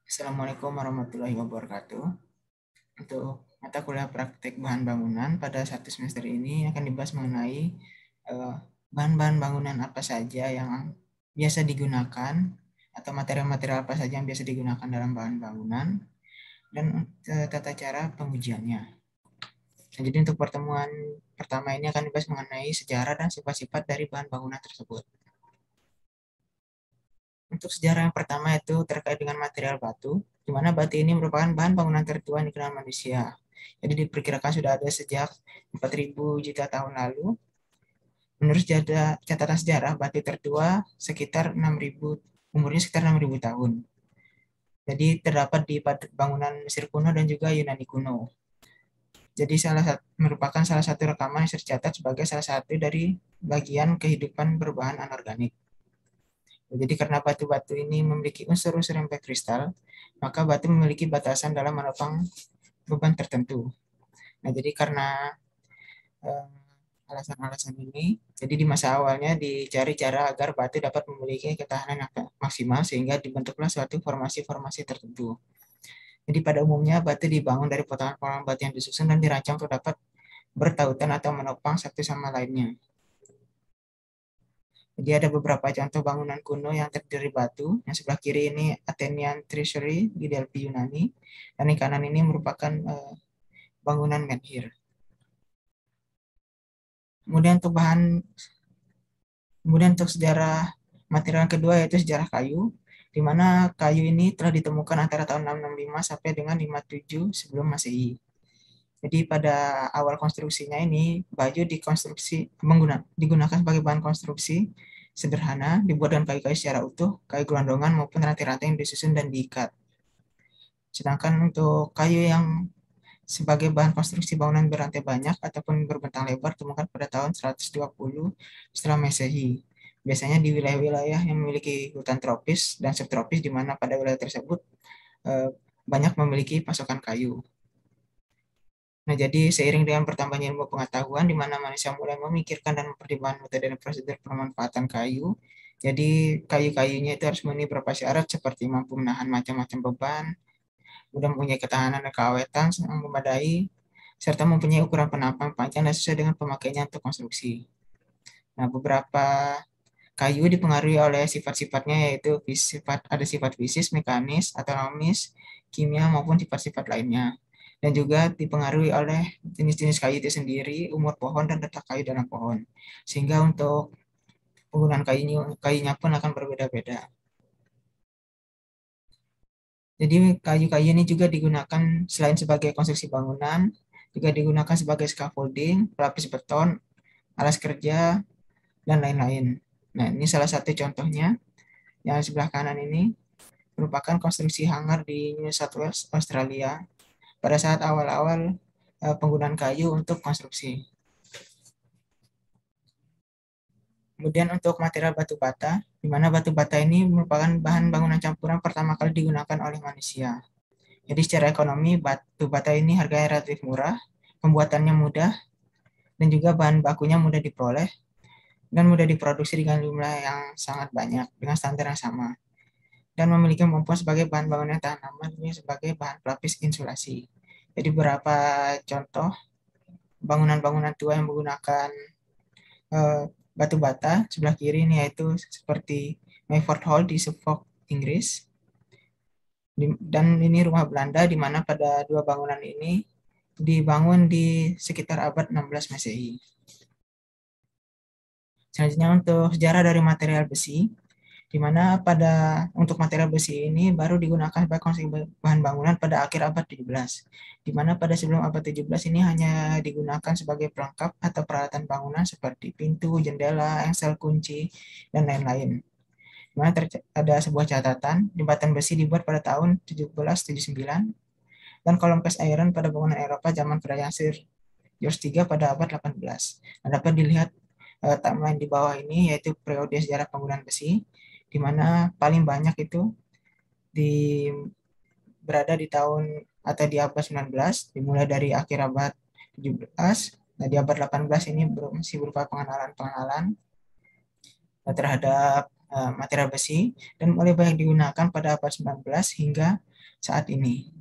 Assalamualaikum warahmatullahi wabarakatuh. Untuk mata kuliah praktik bahan bangunan pada satu semester ini akan dibahas mengenai bahan-bahan bangunan apa saja yang biasa digunakan atau material-material apa saja yang biasa digunakan dalam bahan bangunan dan tata cara pengujiannya. Nah, jadi untuk pertemuan pertama ini akan dibahas mengenai sejarah dan sifat-sifat dari bahan bangunan tersebut. Untuk sejarah yang pertama itu terkait dengan material batu, di mana batu ini merupakan bahan bangunan tertua yang dikenal manusia. Jadi diperkirakan sudah ada sejak 4.000 juta tahun lalu. Menurut catatan sejarah, batu tertua sekitar 6.000, umurnya sekitar 6.000 tahun. Jadi terdapat di bangunan Mesir kuno dan juga Yunani kuno. Jadi merupakan salah satu rekaman yang tercatat sebagai salah satu dari bagian kehidupan berbahan anorganik. Jadi karena batu-batu ini memiliki unsur-unsur yang berkristal, maka batu memiliki batasan dalam menopang beban tertentu. Nah, jadi karena alasan-alasan ini, jadi di masa awalnya dicari cara agar batu dapat memiliki ketahanan yang maksimal sehingga dibentuklah suatu formasi-formasi tertentu. Jadi pada umumnya batu dibangun dari potongan-potongan batu yang disusun dan dirancang untuk dapat bertautan atau menopang satu sama lainnya. Jadi ada beberapa contoh bangunan kuno yang terdiri batu. Yang sebelah kiri ini Athenian Treasury di Delphi, Yunani. Dan yang kanan ini merupakan bangunan menhir. Kemudian untuk sejarah material kedua yaitu sejarah kayu, di mana kayu ini telah ditemukan antara tahun 665 sampai dengan 57 sebelum Masehi. Jadi pada awal konstruksinya ini baju digunakan sebagai bahan konstruksi sederhana, dibuat dengan kayu-kayu secara utuh, kayu gelondongan maupun rantai-rantai yang disusun dan diikat. Sedangkan untuk kayu yang sebagai bahan konstruksi bangunan berantai banyak ataupun berbentang lebar ditemukan pada tahun 120 setelah Masehi. Biasanya di wilayah-wilayah yang memiliki hutan tropis dan subtropis di mana pada wilayah tersebut banyak memiliki pasokan kayu. Nah, jadi seiring dengan bertambahnya ilmu pengetahuan di mana manusia mulai memikirkan dan mempertimbangkan metode dan prosedur pemanfaatan kayu, jadi kayu-kayunya itu harus memenuhi beberapa syarat seperti mampu menahan macam-macam beban, mudah mempunyai ketahanan dan keawetan yang memadai, serta mempunyai ukuran penampang panjang dan sesuai dengan pemakaiannya untuk konstruksi. Nah, beberapa kayu dipengaruhi oleh sifat-sifatnya yaitu ada sifat fisik, mekanis, autonomis, kimia maupun sifat-sifat lainnya. Dan juga dipengaruhi oleh jenis-jenis kayu itu sendiri, umur pohon dan letak kayu dalam pohon. Sehingga untuk penggunaan kayunya pun akan berbeda-beda. Jadi kayu-kayu ini juga digunakan selain sebagai konstruksi bangunan, juga digunakan sebagai scaffolding, pelapis beton, alas kerja, dan lain-lain. Nah, ini salah satu contohnya. Yang sebelah kanan ini merupakan konstruksi hangar di New South Wales, Australia, pada saat awal-awal penggunaan kayu untuk konstruksi. Kemudian untuk material batu bata, di mana batu bata ini merupakan bahan bangunan campuran pertama kali digunakan oleh manusia. Jadi secara ekonomi, batu bata ini harganya relatif murah, pembuatannya mudah, dan juga bahan bakunya mudah diperoleh, dan mudah diproduksi dengan jumlah yang sangat banyak, dengan standar yang sama. Dan memiliki kemampuan sebagai bahan bangunan tahan lama sebagai bahan pelapis insulasi. Jadi beberapa contoh bangunan-bangunan tua yang menggunakan batu bata sebelah kiri ini yaitu seperti Mayford Hall di Suffolk, Inggris. Dan ini rumah Belanda di mana pada dua bangunan ini dibangun di sekitar abad 16 Masehi. Selanjutnya untuk sejarah dari material besi, di mana untuk material besi ini baru digunakan sebagai konstruksi bahan bangunan pada akhir abad 17, di mana pada sebelum abad 17 ini hanya digunakan sebagai pelengkap atau peralatan bangunan seperti pintu, jendela, engsel, kunci, dan lain-lain. Di mana ada sebuah catatan, jembatan besi dibuat pada tahun 1779, dan kolom cast iron pada bangunan Eropa zaman kerajaan Sir George III pada abad 18. Nah, dapat dilihat timeline di bawah ini yaitu periode sejarah penggunaan besi, di mana paling banyak itu berada di tahun atau di abad 19, dimulai dari akhir abad 17. Nah, di abad 18 ini masih berupa pengenalan-pengenalan terhadap material besi dan mulai banyak digunakan pada abad 19 hingga saat ini.